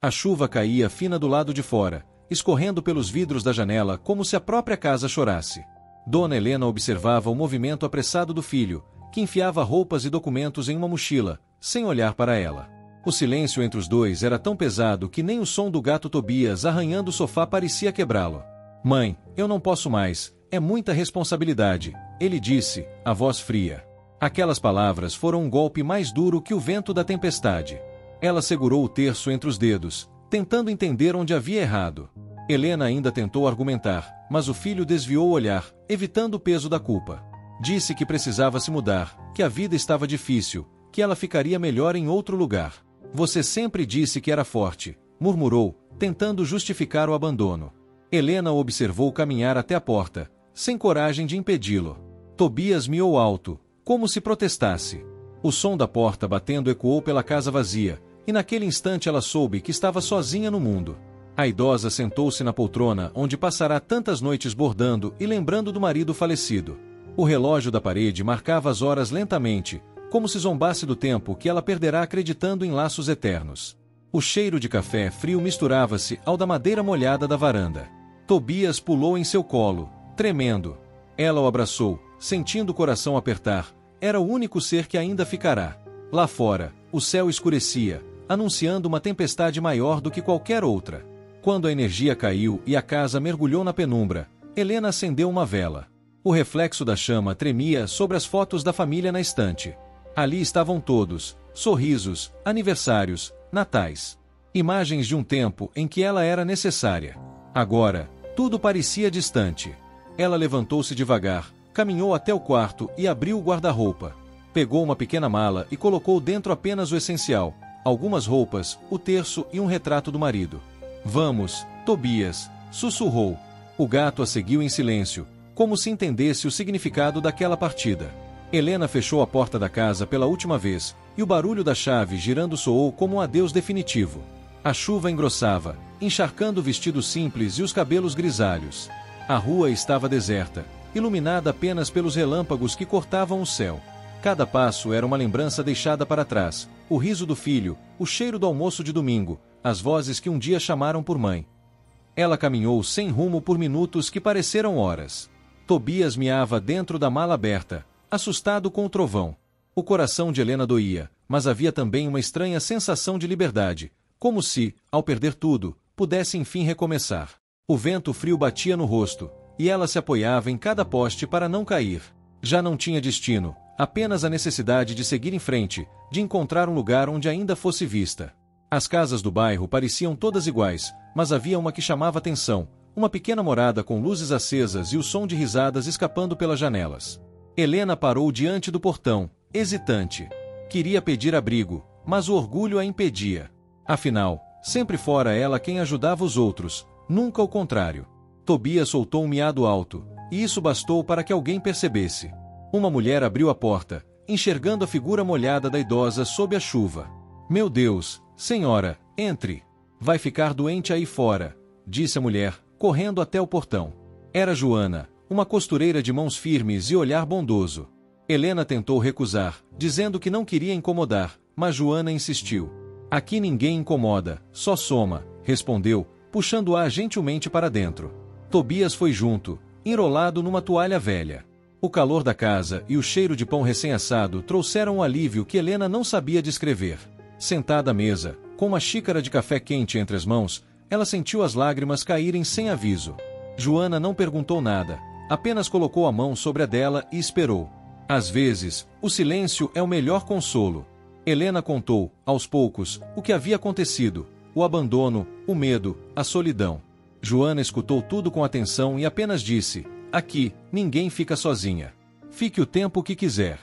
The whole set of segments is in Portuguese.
A chuva caía fina do lado de fora, escorrendo pelos vidros da janela como se a própria casa chorasse. Dona Helena observava o movimento apressado do filho, que enfiava roupas e documentos em uma mochila, sem olhar para ela. O silêncio entre os dois era tão pesado que nem o som do gato Tobias arranhando o sofá parecia quebrá-lo. Mãe, eu não posso mais, é muita responsabilidade, ele disse, a voz fria. Aquelas palavras foram um golpe mais duro que o vento da tempestade. Ela segurou o terço entre os dedos, tentando entender onde havia errado. Helena ainda tentou argumentar, mas o filho desviou o olhar, evitando o peso da culpa. Disse que precisava se mudar, que a vida estava difícil, que ela ficaria melhor em outro lugar. Você sempre disse que era forte, murmurou, tentando justificar o abandono. Helena o observou caminhar até a porta, sem coragem de impedi-lo. Tobias miou alto, como se protestasse. O som da porta batendo ecoou pela casa vazia, e naquele instante ela soube que estava sozinha no mundo. A idosa sentou-se na poltrona onde passará tantas noites bordando e lembrando do marido falecido. O relógio da parede marcava as horas lentamente, como se zombasse do tempo que ela perderá acreditando em laços eternos. O cheiro de café frio misturava-se ao da madeira molhada da varanda. Tobias pulou em seu colo, tremendo. Ela o abraçou, sentindo o coração apertar. Era o único ser que ainda ficará. Lá fora, o céu escurecia, anunciando uma tempestade maior do que qualquer outra. Quando a energia caiu e a casa mergulhou na penumbra, Helena acendeu uma vela. O reflexo da chama tremia sobre as fotos da família na estante. Ali estavam todos, sorrisos, aniversários, natais. Imagens de um tempo em que ela era necessária. Agora, tudo parecia distante. Ela levantou-se devagar, caminhou até o quarto e abriu o guarda-roupa. Pegou uma pequena mala e colocou dentro apenas o essencial, algumas roupas, o terço e um retrato do marido. Vamos, Tobias, sussurrou. O gato a seguiu em silêncio, como se entendesse o significado daquela partida. Helena fechou a porta da casa pela última vez, e o barulho da chave girando soou como um adeus definitivo. A chuva engrossava, encharcando o vestido simples e os cabelos grisalhos. A rua estava deserta, iluminada apenas pelos relâmpagos que cortavam o céu. Cada passo era uma lembrança deixada para trás, o riso do filho, o cheiro do almoço de domingo, as vozes que um dia chamaram por mãe. Ela caminhou sem rumo por minutos que pareceram horas. Tobias miava dentro da mala aberta, assustado com o trovão. O coração de Helena doía, mas havia também uma estranha sensação de liberdade, como se, ao perder tudo, pudesse enfim recomeçar. O vento frio batia no rosto, e ela se apoiava em cada poste para não cair. Já não tinha destino, apenas a necessidade de seguir em frente, de encontrar um lugar onde ainda fosse vista. As casas do bairro pareciam todas iguais, mas havia uma que chamava atenção, uma pequena morada com luzes acesas e o som de risadas escapando pelas janelas. Helena parou diante do portão, hesitante. Queria pedir abrigo, mas o orgulho a impedia. Afinal, sempre fora ela quem ajudava os outros, nunca o contrário. Tobias soltou um miado alto, e isso bastou para que alguém percebesse. Uma mulher abriu a porta, enxergando a figura molhada da idosa sob a chuva. Meu Deus, senhora, entre. Vai ficar doente aí fora, disse a mulher, correndo até o portão. Era Joana, uma costureira de mãos firmes e olhar bondoso. Helena tentou recusar, dizendo que não queria incomodar, mas Joana insistiu. Aqui ninguém incomoda, só soma, respondeu, puxando-a gentilmente para dentro. Tobias foi junto, enrolado numa toalha velha. O calor da casa e o cheiro de pão recém-assado trouxeram um alívio que Helena não sabia descrever. Sentada à mesa, com uma xícara de café quente entre as mãos, ela sentiu as lágrimas caírem sem aviso. Joana não perguntou nada, apenas colocou a mão sobre a dela e esperou. Às vezes, o silêncio é o melhor consolo. Helena contou, aos poucos, o que havia acontecido, o abandono, o medo, a solidão. Joana escutou tudo com atenção e apenas disse, aqui, ninguém fica sozinha. Fique o tempo que quiser.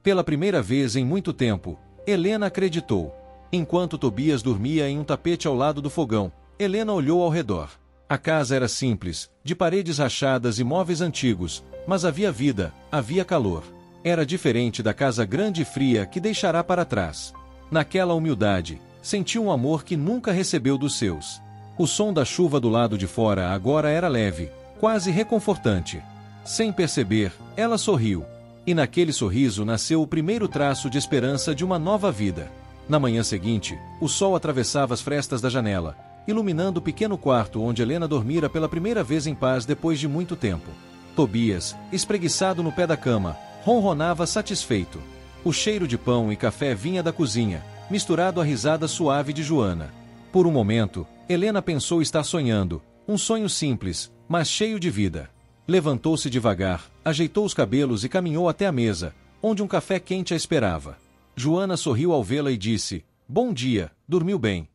Pela primeira vez em muito tempo, Helena acreditou. Enquanto Tobias dormia em um tapete ao lado do fogão, Helena olhou ao redor. A casa era simples, de paredes rachadas e móveis antigos, mas havia vida, havia calor. Era diferente da casa grande e fria que deixará para trás. Naquela humildade, sentiu um amor que nunca recebeu dos seus. O som da chuva do lado de fora agora era leve, quase reconfortante. Sem perceber, ela sorriu. E naquele sorriso nasceu o primeiro traço de esperança de uma nova vida. Na manhã seguinte, o sol atravessava as frestas da janela, iluminando o pequeno quarto onde Helena dormira pela primeira vez em paz depois de muito tempo. Tobias, espreguiçado no pé da cama, ronronava satisfeito. O cheiro de pão e café vinha da cozinha, misturado à risada suave de Joana. Por um momento, Helena pensou estar sonhando, um sonho simples, mas cheio de vida. Levantou-se devagar, ajeitou os cabelos e caminhou até a mesa, onde um café quente a esperava. Joana sorriu ao vê-la e disse: "Bom dia, dormiu bem?"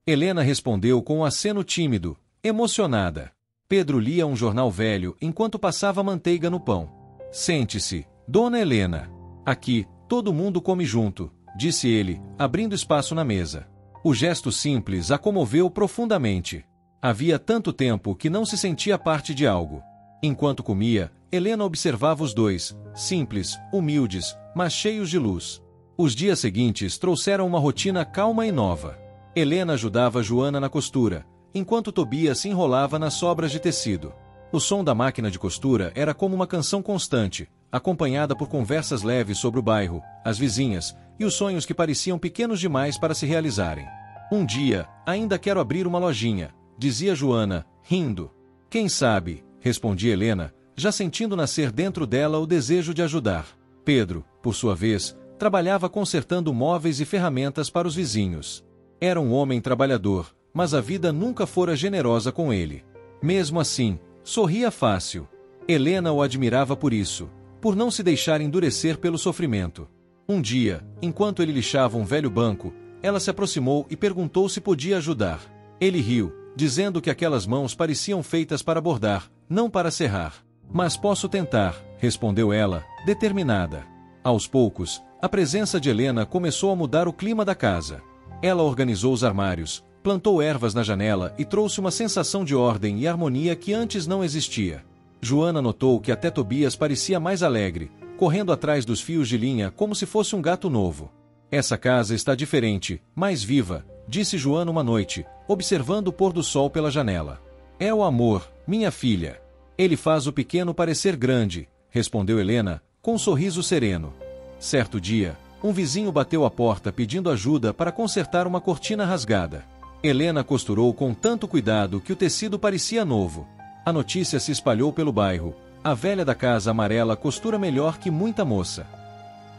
Helena respondeu com um aceno tímido, emocionada. Pedro lia um jornal velho enquanto passava manteiga no pão. "Sente-se, Dona Helena. Aqui, todo mundo come junto", disse ele, abrindo espaço na mesa. O gesto simples a comoveu profundamente. Havia tanto tempo que não se sentia parte de algo. Enquanto comia, Helena observava os dois, simples, humildes, mas cheios de luz. Os dias seguintes trouxeram uma rotina calma e nova. Helena ajudava Joana na costura, enquanto Tobias se enrolava nas sobras de tecido. O som da máquina de costura era como uma canção constante, acompanhada por conversas leves sobre o bairro, as vizinhas, e os sonhos que pareciam pequenos demais para se realizarem. "Um dia, ainda quero abrir uma lojinha", dizia Joana, rindo. "Quem sabe", respondia Helena, já sentindo nascer dentro dela o desejo de ajudar. Pedro, por sua vez, trabalhava consertando móveis e ferramentas para os vizinhos. Era um homem trabalhador, mas a vida nunca fora generosa com ele. Mesmo assim, sorria fácil. Helena o admirava por isso, por não se deixar endurecer pelo sofrimento. Um dia, enquanto ele lixava um velho banco, ela se aproximou e perguntou se podia ajudar. Ele riu, dizendo que aquelas mãos pareciam feitas para bordar, não para serrar. "Mas posso tentar", respondeu ela, determinada. Aos poucos, a presença de Helena começou a mudar o clima da casa. Ela organizou os armários, plantou ervas na janela e trouxe uma sensação de ordem e harmonia que antes não existia. Joana notou que até Tobias parecia mais alegre, correndo atrás dos fios de linha como se fosse um gato novo. "Essa casa está diferente, mais viva", disse Joana uma noite, observando o pôr do sol pela janela. "É o amor, minha filha. Ele faz o pequeno parecer grande", respondeu Helena, com um sorriso sereno. Certo dia, um vizinho bateu à porta pedindo ajuda para consertar uma cortina rasgada. Helena costurou com tanto cuidado que o tecido parecia novo. A notícia se espalhou pelo bairro: "A velha da casa amarela costura melhor que muita moça."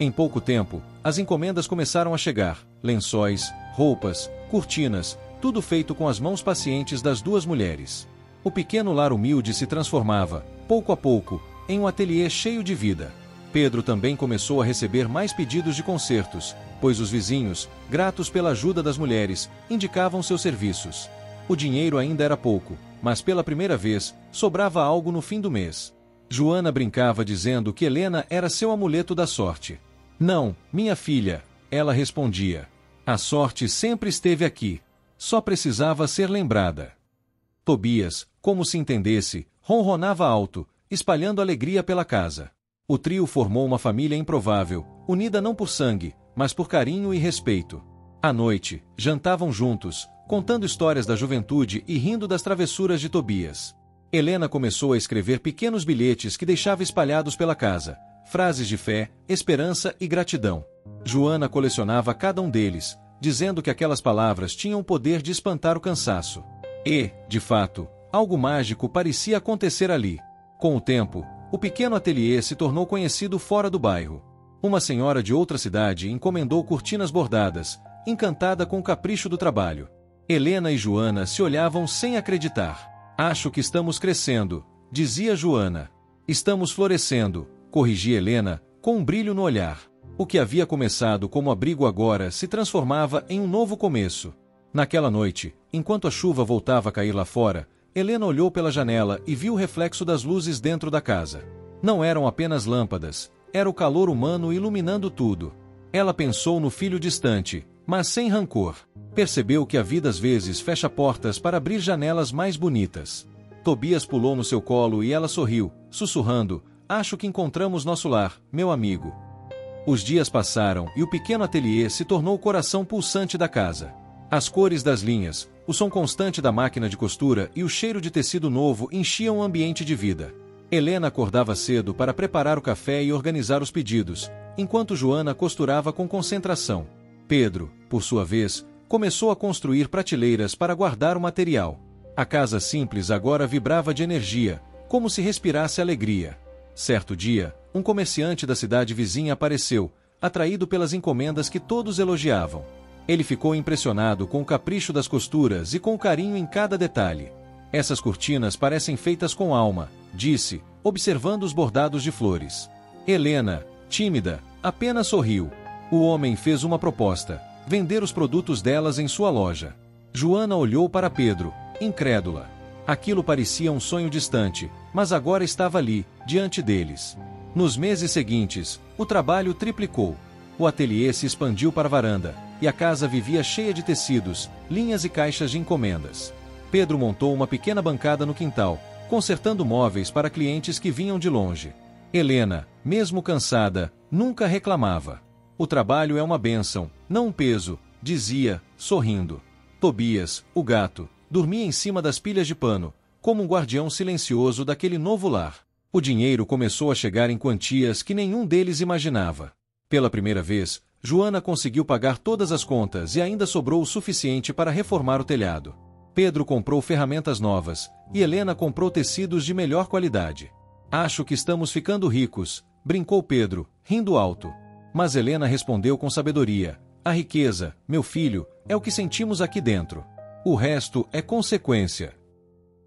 Em pouco tempo, as encomendas começaram a chegar: lençóis, roupas, cortinas, tudo feito com as mãos pacientes das duas mulheres. O pequeno lar humilde se transformava, pouco a pouco, em um ateliê cheio de vida. Pedro também começou a receber mais pedidos de consertos, pois os vizinhos, gratos pela ajuda das mulheres, indicavam seus serviços. O dinheiro ainda era pouco, mas pela primeira vez, sobrava algo no fim do mês. Joana brincava dizendo que Helena era seu amuleto da sorte. "Não, minha filha", ela respondia. "A sorte sempre esteve aqui. Só precisava ser lembrada." Tobias, como se entendesse, ronronava alto, espalhando alegria pela casa. O trio formou uma família improvável, unida não por sangue, mas por carinho e respeito. À noite, jantavam juntos, contando histórias da juventude e rindo das travessuras de Tobias. Helena começou a escrever pequenos bilhetes que deixava espalhados pela casa, frases de fé, esperança e gratidão. Joana colecionava cada um deles, dizendo que aquelas palavras tinham o poder de espantar o cansaço. E, de fato, algo mágico parecia acontecer ali. Com o tempo, o pequeno ateliê se tornou conhecido fora do bairro. Uma senhora de outra cidade encomendou cortinas bordadas, encantada com o capricho do trabalho. Helena e Joana se olhavam sem acreditar. "Acho que estamos crescendo", dizia Joana. "Estamos florescendo", corrigia Helena, com um brilho no olhar. O que havia começado como abrigo agora se transformava em um novo começo. Naquela noite, enquanto a chuva voltava a cair lá fora, Helena olhou pela janela e viu o reflexo das luzes dentro da casa. Não eram apenas lâmpadas, era o calor humano iluminando tudo. Ela pensou no filho distante, mas sem rancor. Percebeu que a vida às vezes fecha portas para abrir janelas mais bonitas. Tobias pulou no seu colo e ela sorriu, sussurrando: "Acho que encontramos nosso lar, meu amigo." Os dias passaram e o pequeno ateliê se tornou o coração pulsante da casa. As cores das linhas, o som constante da máquina de costura e o cheiro de tecido novo enchiam o ambiente de vida. Helena acordava cedo para preparar o café e organizar os pedidos, enquanto Joana costurava com concentração. Pedro, por sua vez, começou a construir prateleiras para guardar o material. A casa simples agora vibrava de energia, como se respirasse alegria. Certo dia, um comerciante da cidade vizinha apareceu, atraído pelas encomendas que todos elogiavam. Ele ficou impressionado com o capricho das costuras e com o carinho em cada detalhe. Essas cortinas parecem feitas com alma, disse, observando os bordados de flores. Helena, tímida, apenas sorriu. O homem fez uma proposta: vender os produtos delas em sua loja. Joana olhou para Pedro, incrédula. Aquilo parecia um sonho distante, mas agora estava ali, diante deles. Nos meses seguintes, o trabalho triplicou. O ateliê se expandiu para a varanda, e a casa vivia cheia de tecidos, linhas e caixas de encomendas. Pedro montou uma pequena bancada no quintal, consertando móveis para clientes que vinham de longe. Helena, mesmo cansada, nunca reclamava. O trabalho é uma bênção, não um peso, dizia, sorrindo. Tobias, o gato, dormia em cima das pilhas de pano, como um guardião silencioso daquele novo lar. O dinheiro começou a chegar em quantias que nenhum deles imaginava. Pela primeira vez, Joana conseguiu pagar todas as contas e ainda sobrou o suficiente para reformar o telhado. Pedro comprou ferramentas novas, e Helena comprou tecidos de melhor qualidade. Acho que estamos ficando ricos, brincou Pedro, rindo alto. Mas Helena respondeu com sabedoria: a riqueza, meu filho, é o que sentimos aqui dentro. O resto é consequência.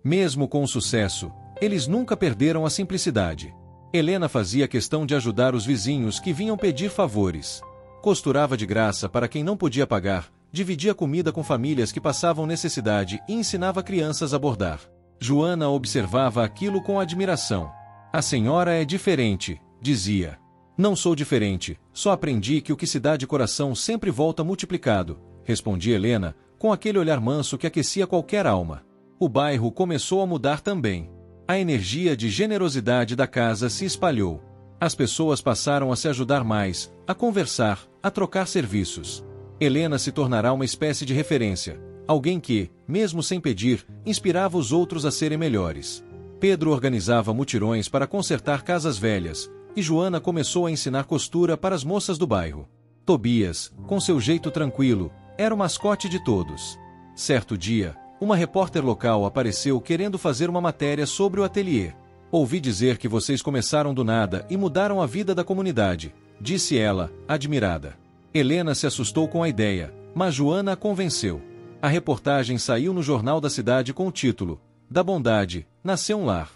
Mesmo com o sucesso, eles nunca perderam a simplicidade. Helena fazia questão de ajudar os vizinhos que vinham pedir favores. Costurava de graça para quem não podia pagar, dividia comida com famílias que passavam necessidade e ensinava crianças a bordar. Joana observava aquilo com admiração. A senhora é diferente, dizia. Não sou diferente, só aprendi que o que se dá de coração sempre volta multiplicado, respondia Helena, com aquele olhar manso que aquecia qualquer alma. O bairro começou a mudar também. A energia de generosidade da casa se espalhou. As pessoas passaram a se ajudar mais, a conversar, a trocar serviços. Helena se tornará uma espécie de referência, alguém que, mesmo sem pedir, inspirava os outros a serem melhores. Pedro organizava mutirões para consertar casas velhas, e Joana começou a ensinar costura para as moças do bairro. Tobias, com seu jeito tranquilo, era o mascote de todos. Certo dia, uma repórter local apareceu querendo fazer uma matéria sobre o ateliê. Ouvi dizer que vocês começaram do nada e mudaram a vida da comunidade, disse ela, admirada. Helena se assustou com a ideia, mas Joana a convenceu. A reportagem saiu no jornal da cidade com o título: Da bondade, nasceu um lar.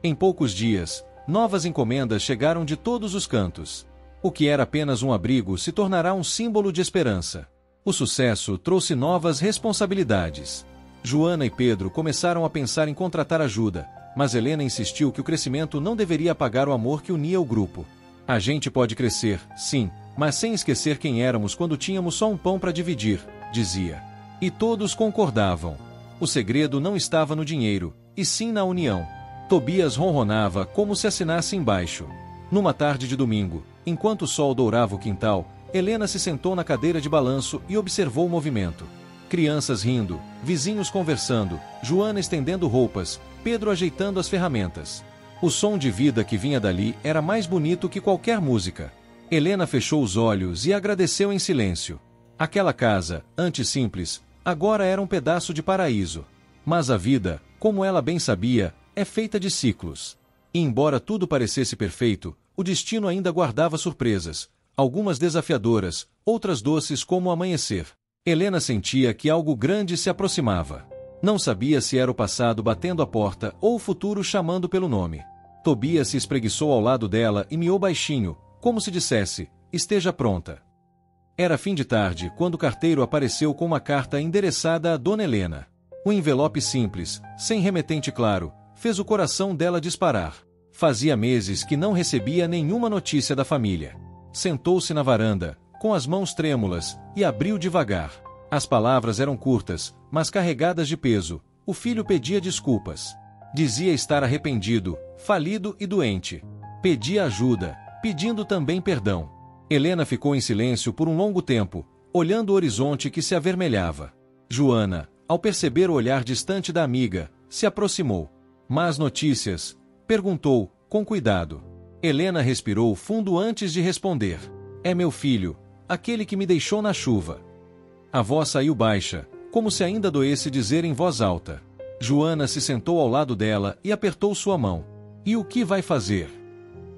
Em poucos dias, novas encomendas chegaram de todos os cantos. O que era apenas um abrigo se tornará um símbolo de esperança. O sucesso trouxe novas responsabilidades. Joana e Pedro começaram a pensar em contratar ajuda, mas Helena insistiu que o crescimento não deveria apagar o amor que unia o grupo. A gente pode crescer, sim, mas sem esquecer quem éramos quando tínhamos só um pão para dividir, dizia. E todos concordavam. O segredo não estava no dinheiro, e sim na união. Tobias ronronava como se assinasse embaixo. Numa tarde de domingo, enquanto o sol dourava o quintal, Helena se sentou na cadeira de balanço e observou o movimento. Crianças rindo, vizinhos conversando, Joana estendendo roupas, Pedro ajeitando as ferramentas. O som de vida que vinha dali era mais bonito que qualquer música. Helena fechou os olhos e agradeceu em silêncio. Aquela casa, antes simples, agora era um pedaço de paraíso. Mas a vida, como ela bem sabia, é feita de ciclos. E embora tudo parecesse perfeito, o destino ainda guardava surpresas, algumas desafiadoras, outras doces como o amanhecer. Helena sentia que algo grande se aproximava. Não sabia se era o passado batendo a porta ou o futuro chamando pelo nome. Tobias se espreguiçou ao lado dela e miou baixinho, como se dissesse: esteja pronta. Era fim de tarde quando o carteiro apareceu com uma carta endereçada a Dona Helena. Um envelope simples, sem remetente claro, fez o coração dela disparar. Fazia meses que não recebia nenhuma notícia da família. Sentou-se na varanda, com as mãos trêmulas, e abriu devagar. As palavras eram curtas, mas carregadas de peso. O filho pedia desculpas. Dizia estar arrependido, falido e doente. Pedia ajuda, pedindo também perdão. Helena ficou em silêncio por um longo tempo, olhando o horizonte que se avermelhava. Joana, ao perceber o olhar distante da amiga, se aproximou. Más notícias? Perguntou, com cuidado. Helena respirou fundo antes de responder. É meu filho. aquele que me deixou na chuva. A voz saiu baixa, como se ainda doesse dizer em voz alta. Joana se sentou ao lado dela e apertou sua mão. E o que vai fazer?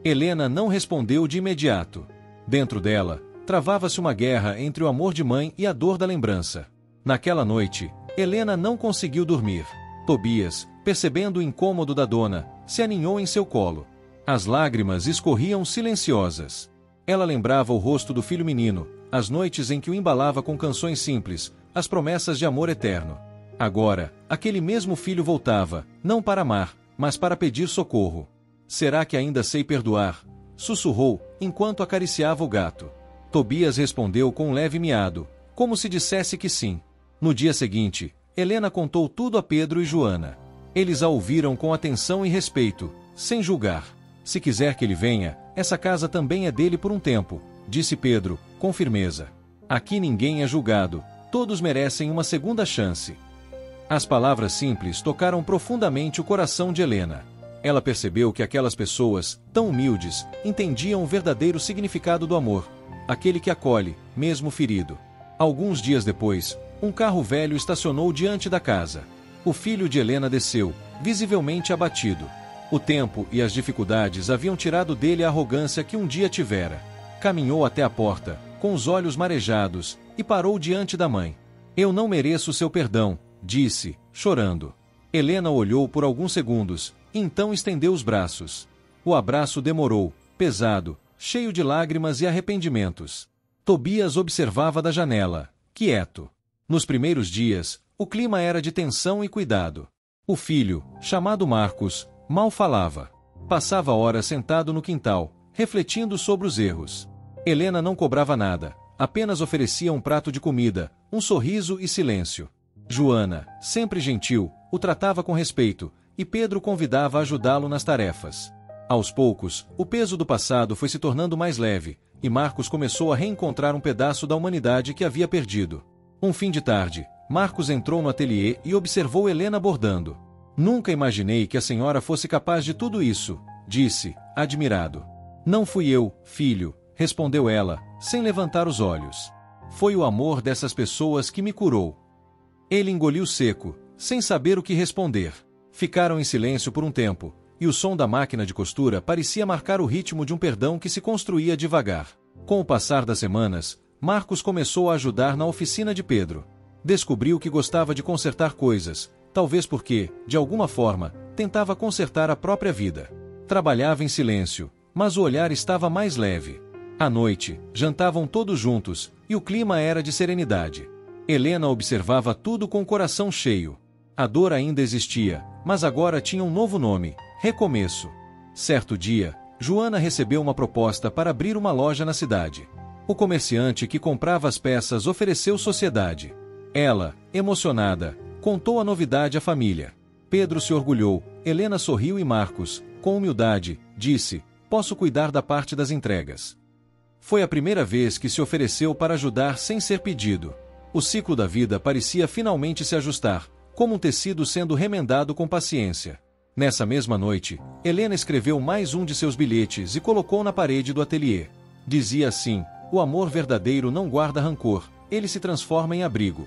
Helena não respondeu de imediato. Dentro dela, travava-se uma guerra entre o amor de mãe e a dor da lembrança. Naquela noite, Helena não conseguiu dormir. Tobias, percebendo o incômodo da dona, se aninhou em seu colo. As lágrimas escorriam silenciosas. Ela lembrava o rosto do filho menino, as noites em que o embalava com canções simples, as promessas de amor eterno. Agora, aquele mesmo filho voltava, não para amar, mas para pedir socorro. Será que ainda sei perdoar? Sussurrou, enquanto acariciava o gato. Tobias respondeu com um leve miado, como se dissesse que sim. No dia seguinte, Helena contou tudo a Pedro e Joana. Eles a ouviram com atenção e respeito, sem julgar. Se quiser que ele venha, essa casa também é dele por um tempo, disse Pedro, com firmeza. Aqui ninguém é julgado, todos merecem uma segunda chance. As palavras simples tocaram profundamente o coração de Helena. Ela percebeu que aquelas pessoas, tão humildes, entendiam o verdadeiro significado do amor, aquele que acolhe, mesmo ferido. Alguns dias depois, um carro velho estacionou diante da casa. O filho de Helena desceu, visivelmente abatido. O tempo e as dificuldades haviam tirado dele a arrogância que um dia tivera. Caminhou até a porta, com os olhos marejados, e parou diante da mãe. Eu não mereço seu perdão, disse, chorando. Helena olhou por alguns segundos, e então estendeu os braços. O abraço demorou, pesado, cheio de lágrimas e arrependimentos. Tobias observava da janela, quieto. Nos primeiros dias, o clima era de tensão e cuidado. O filho, chamado Marcos, mal falava. Passava horas sentado no quintal, refletindo sobre os erros. Helena não cobrava nada, apenas oferecia um prato de comida, um sorriso e silêncio. Joana, sempre gentil, o tratava com respeito, e Pedro convidava a ajudá-lo nas tarefas. Aos poucos, o peso do passado foi se tornando mais leve, e Marcos começou a reencontrar um pedaço da humanidade que havia perdido. Um fim de tarde, Marcos entrou no ateliê e observou Helena bordando. Nunca imaginei que a senhora fosse capaz de tudo isso, disse, admirado. Não fui eu, filho, respondeu ela, sem levantar os olhos. Foi o amor dessas pessoas que me curou. Ele engoliu seco, sem saber o que responder. Ficaram em silêncio por um tempo, e o som da máquina de costura parecia marcar o ritmo de um perdão que se construía devagar. Com o passar das semanas, Marcos começou a ajudar na oficina de Pedro. Descobriu que gostava de consertar coisas, talvez porque, de alguma forma, tentava consertar a própria vida. Trabalhava em silêncio, mas o olhar estava mais leve. À noite, jantavam todos juntos, e o clima era de serenidade. Helena observava tudo com o coração cheio. A dor ainda existia, mas agora tinha um novo nome, recomeço. Certo dia, Joana recebeu uma proposta para abrir uma loja na cidade. O comerciante que comprava as peças ofereceu sociedade. Ela, emocionada, contou a novidade à família. Pedro se orgulhou, Helena sorriu e Marcos, com humildade, disse, posso cuidar da parte das entregas. Foi a primeira vez que se ofereceu para ajudar sem ser pedido. O ciclo da vida parecia finalmente se ajustar, como um tecido sendo remendado com paciência. Nessa mesma noite, Helena escreveu mais um de seus bilhetes e colocou na parede do ateliê. Dizia assim, o amor verdadeiro não guarda rancor, ele se transforma em abrigo.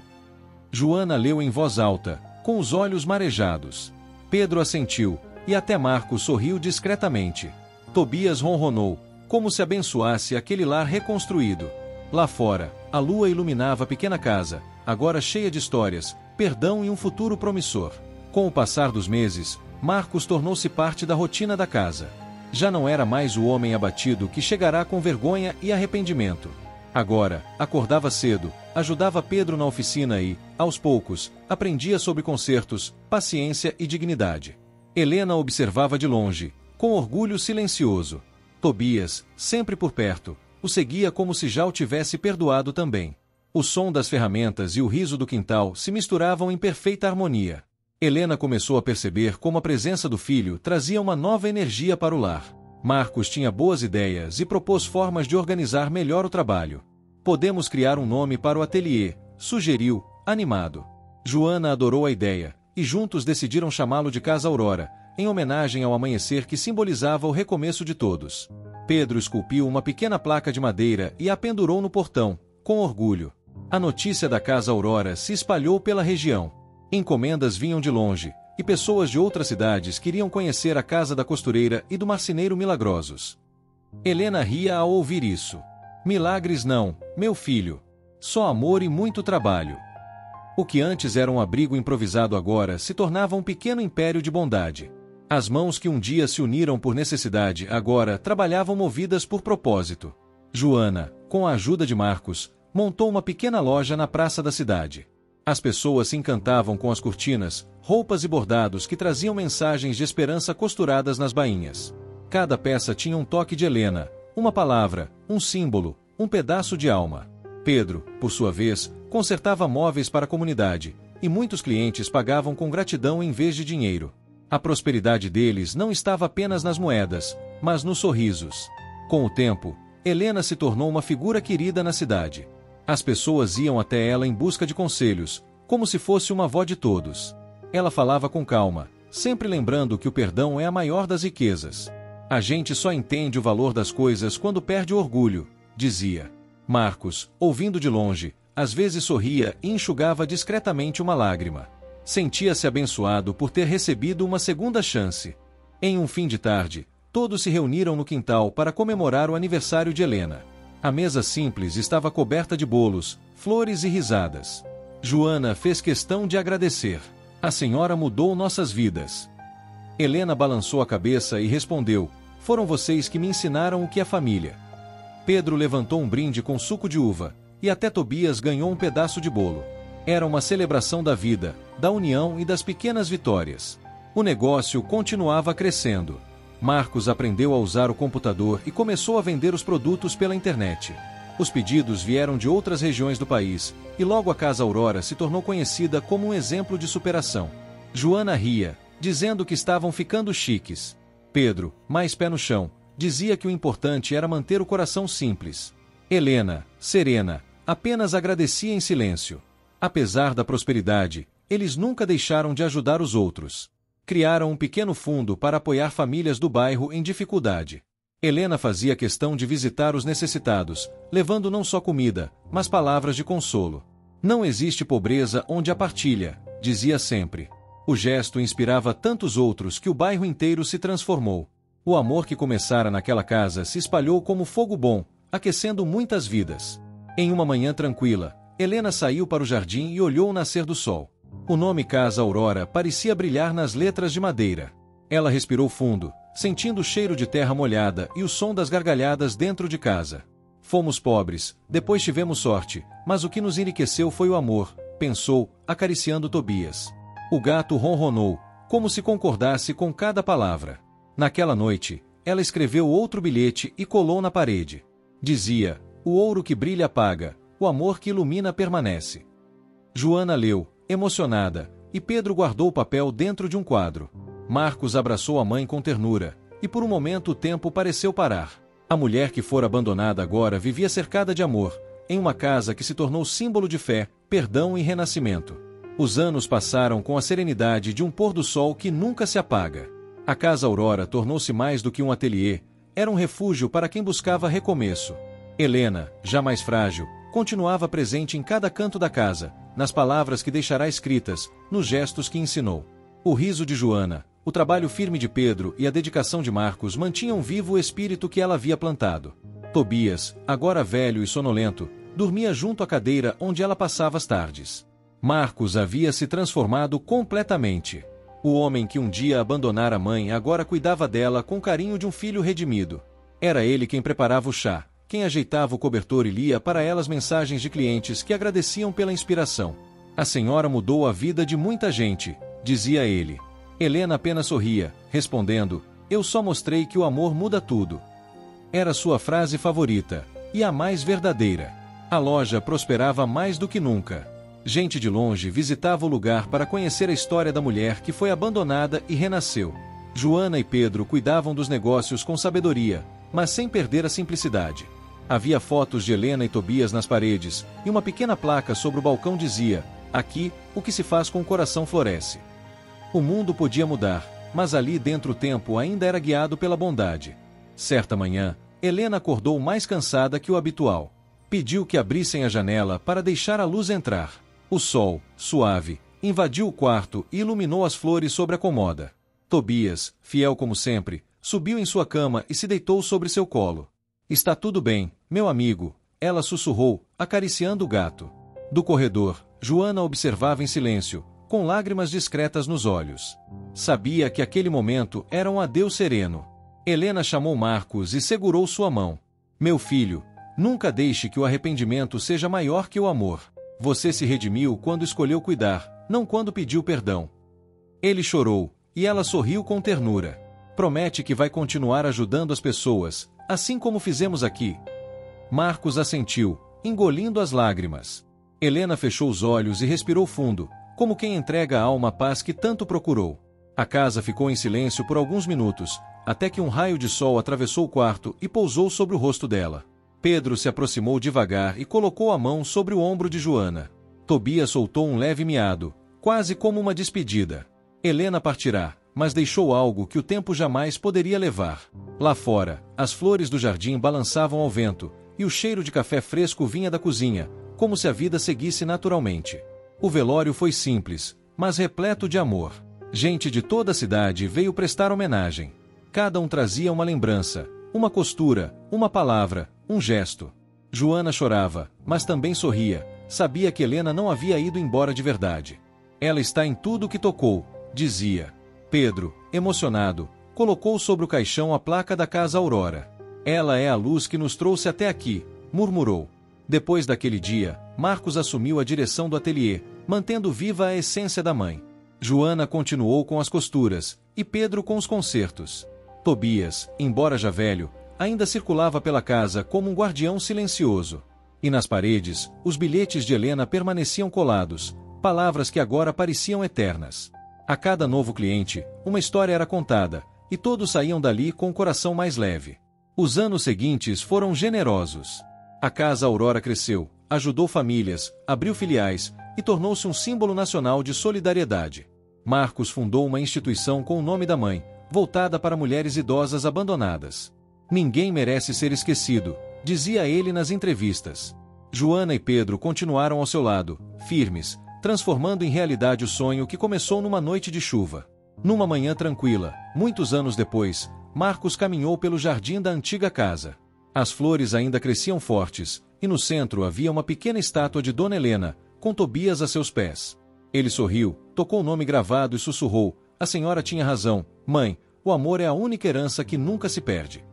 Joana leu em voz alta, com os olhos marejados. Pedro assentiu, e até Marcos sorriu discretamente. Tobias ronronou, como se abençoasse aquele lar reconstruído. Lá fora, a lua iluminava a pequena casa, agora cheia de histórias, perdão e um futuro promissor. Com o passar dos meses, Marcos tornou-se parte da rotina da casa. Já não era mais o homem abatido que chegará com vergonha e arrependimento. Agora, acordava cedo, ajudava Pedro na oficina e, aos poucos, aprendia sobre consertos, paciência e dignidade. Helena observava de longe, com orgulho silencioso. Tobias, sempre por perto, o seguia como se já o tivesse perdoado também. O som das ferramentas e o riso do quintal se misturavam em perfeita harmonia. Helena começou a perceber como a presença do filho trazia uma nova energia para o lar. Marcos tinha boas ideias e propôs formas de organizar melhor o trabalho. Podemos criar um nome para o ateliê, sugeriu, animado. Joana adorou a ideia, e juntos decidiram chamá-lo de Casa Aurora, em homenagem ao amanhecer que simbolizava o recomeço de todos. Pedro esculpiu uma pequena placa de madeira e a pendurou no portão, com orgulho. A notícia da Casa Aurora se espalhou pela região. Encomendas vinham de longe, e pessoas de outras cidades queriam conhecer a casa da costureira e do marceneiro milagrosos. Helena ria ao ouvir isso. Milagres não, meu filho. Só amor e muito trabalho. O que antes era um abrigo improvisado agora se tornava um pequeno império de bondade. As mãos que um dia se uniram por necessidade agora trabalhavam movidas por propósito. Joana, com a ajuda de Marcos, montou uma pequena loja na praça da cidade. As pessoas se encantavam com as cortinas, roupas e bordados que traziam mensagens de esperança costuradas nas bainhas. Cada peça tinha um toque de Helena, uma palavra, um símbolo, um pedaço de alma. Pedro, por sua vez, consertava móveis para a comunidade, e muitos clientes pagavam com gratidão em vez de dinheiro. A prosperidade deles não estava apenas nas moedas, mas nos sorrisos. Com o tempo, Helena se tornou uma figura querida na cidade. As pessoas iam até ela em busca de conselhos, como se fosse uma avó de todos. Ela falava com calma, sempre lembrando que o perdão é a maior das riquezas. A gente só entende o valor das coisas quando perde o orgulho, dizia. Marcos, ouvindo de longe, às vezes sorria e enxugava discretamente uma lágrima. Sentia-se abençoado por ter recebido uma segunda chance. Em um fim de tarde, todos se reuniram no quintal para comemorar o aniversário de Helena. A mesa simples estava coberta de bolos, flores e risadas. Joana fez questão de agradecer. A senhora mudou nossas vidas. Helena balançou a cabeça e respondeu: foram vocês que me ensinaram o que é família. Pedro levantou um brinde com suco de uva, e até Tobias ganhou um pedaço de bolo. Era uma celebração da vida, da união e das pequenas vitórias. O negócio continuava crescendo. Marcos aprendeu a usar o computador e começou a vender os produtos pela internet. Os pedidos vieram de outras regiões do país, e logo a Casa Aurora se tornou conhecida como um exemplo de superação. Joana ria, dizendo que estavam ficando chiques. Pedro, mais pé no chão, dizia que o importante era manter o coração simples. Helena, serena, apenas agradecia em silêncio. Apesar da prosperidade, eles nunca deixaram de ajudar os outros. Criaram um pequeno fundo para apoiar famílias do bairro em dificuldade. Helena fazia questão de visitar os necessitados, levando não só comida, mas palavras de consolo. Não existe pobreza onde há partilha, dizia sempre. O gesto inspirava tantos outros que o bairro inteiro se transformou. O amor que começara naquela casa se espalhou como fogo bom, aquecendo muitas vidas. Em uma manhã tranquila, Helena saiu para o jardim e olhou o nascer do sol. O nome Casa Aurora parecia brilhar nas letras de madeira. Ela respirou fundo, sentindo o cheiro de terra molhada e o som das gargalhadas dentro de casa. Fomos pobres, depois tivemos sorte, mas o que nos enriqueceu foi o amor, pensou, acariciando Tobias. O gato ronronou, como se concordasse com cada palavra. Naquela noite, ela escreveu outro bilhete e colou na parede. Dizia: o ouro que brilha apaga, o amor que ilumina permanece. Joana leu, emocionada, e Pedro guardou o papel dentro de um quadro. Marcos abraçou a mãe com ternura, e por um momento o tempo pareceu parar. A mulher que fora abandonada agora vivia cercada de amor, em uma casa que se tornou símbolo de fé, perdão e renascimento. Os anos passaram com a serenidade de um pôr do sol que nunca se apaga. A Casa Aurora tornou-se mais do que um ateliê, era um refúgio para quem buscava recomeço. Helena, já mais frágil, continuava presente em cada canto da casa, nas palavras que deixará escritas, nos gestos que ensinou. O riso de Joana, o trabalho firme de Pedro e a dedicação de Marcos mantinham vivo o espírito que ela havia plantado. Tobias, agora velho e sonolento, dormia junto à cadeira onde ela passava as tardes. Marcos havia se transformado completamente. O homem que um dia abandonara a mãe agora cuidava dela com carinho de um filho redimido. Era ele quem preparava o chá, quem ajeitava o cobertor e lia para elas mensagens de clientes que agradeciam pela inspiração. A senhora mudou a vida de muita gente, dizia ele. Helena apenas sorria, respondendo: eu só mostrei que o amor muda tudo. Era sua frase favorita, e a mais verdadeira. A loja prosperava mais do que nunca. Gente de longe visitava o lugar para conhecer a história da mulher que foi abandonada e renasceu. Joana e Pedro cuidavam dos negócios com sabedoria, mas sem perder a simplicidade. Havia fotos de Helena e Tobias nas paredes, e uma pequena placa sobre o balcão dizia: aqui, o que se faz com o coração floresce. O mundo podia mudar, mas ali dentro o tempo ainda era guiado pela bondade. Certa manhã, Helena acordou mais cansada que o habitual. Pediu que abrissem a janela para deixar a luz entrar. O sol, suave, invadiu o quarto e iluminou as flores sobre a cômoda. Tobias, fiel como sempre, subiu em sua cama e se deitou sobre seu colo. Está tudo bem, meu amigo, ela sussurrou, acariciando o gato. Do corredor, Joana observava em silêncio, com lágrimas discretas nos olhos. Sabia que aquele momento era um adeus sereno. Helena chamou Marcos e segurou sua mão. Meu filho, nunca deixe que o arrependimento seja maior que o amor. Você se redimiu quando escolheu cuidar, não quando pediu perdão. Ele chorou, e ela sorriu com ternura. Promete que vai continuar ajudando as pessoas, assim como fizemos aqui. Marcos assentiu, engolindo as lágrimas. Helena fechou os olhos e respirou fundo, como quem entrega à alma a paz que tanto procurou. A casa ficou em silêncio por alguns minutos, até que um raio de sol atravessou o quarto e pousou sobre o rosto dela. Pedro se aproximou devagar e colocou a mão sobre o ombro de Joana. Tobias soltou um leve miado, quase como uma despedida. Helena partirá, mas deixou algo que o tempo jamais poderia levar. Lá fora, as flores do jardim balançavam ao vento, e o cheiro de café fresco vinha da cozinha, como se a vida seguisse naturalmente. O velório foi simples, mas repleto de amor. Gente de toda a cidade veio prestar homenagem. Cada um trazia uma lembrança, uma costura, uma palavra, um gesto. Joana chorava, mas também sorria, sabia que Helena não havia ido embora de verdade. Ela está em tudo que tocou, dizia. Pedro, emocionado, colocou sobre o caixão a placa da Casa Aurora. Ela é a luz que nos trouxe até aqui, murmurou. Depois daquele dia, Marcos assumiu a direção do ateliê, mantendo viva a essência da mãe. Joana continuou com as costuras, e Pedro com os concertos. Tobias, embora já velho, ainda circulava pela casa como um guardião silencioso. E nas paredes, os bilhetes de Helena permaneciam colados, palavras que agora pareciam eternas. A cada novo cliente, uma história era contada, e todos saíam dali com o coração mais leve. Os anos seguintes foram generosos. A Casa Aurora cresceu, ajudou famílias, abriu filiais e tornou-se um símbolo nacional de solidariedade. Marcos fundou uma instituição com o nome da mãe, voltada para mulheres idosas abandonadas. Ninguém merece ser esquecido, dizia ele nas entrevistas. Joana e Pedro continuaram ao seu lado, firmes, transformando em realidade o sonho que começou numa noite de chuva. Numa manhã tranquila, muitos anos depois, Marcos caminhou pelo jardim da antiga casa. As flores ainda cresciam fortes, e no centro havia uma pequena estátua de Dona Helena, com Tobias a seus pés. Ele sorriu, tocou o nome gravado e sussurrou: a senhora tinha razão, mãe, o amor é a única herança que nunca se perde.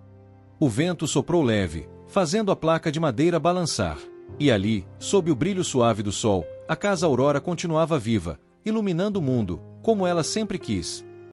O vento soprou leve, fazendo a placa de madeira balançar. E ali, sob o brilho suave do sol, a Casa Aurora continuava viva, iluminando o mundo, como ela sempre quis.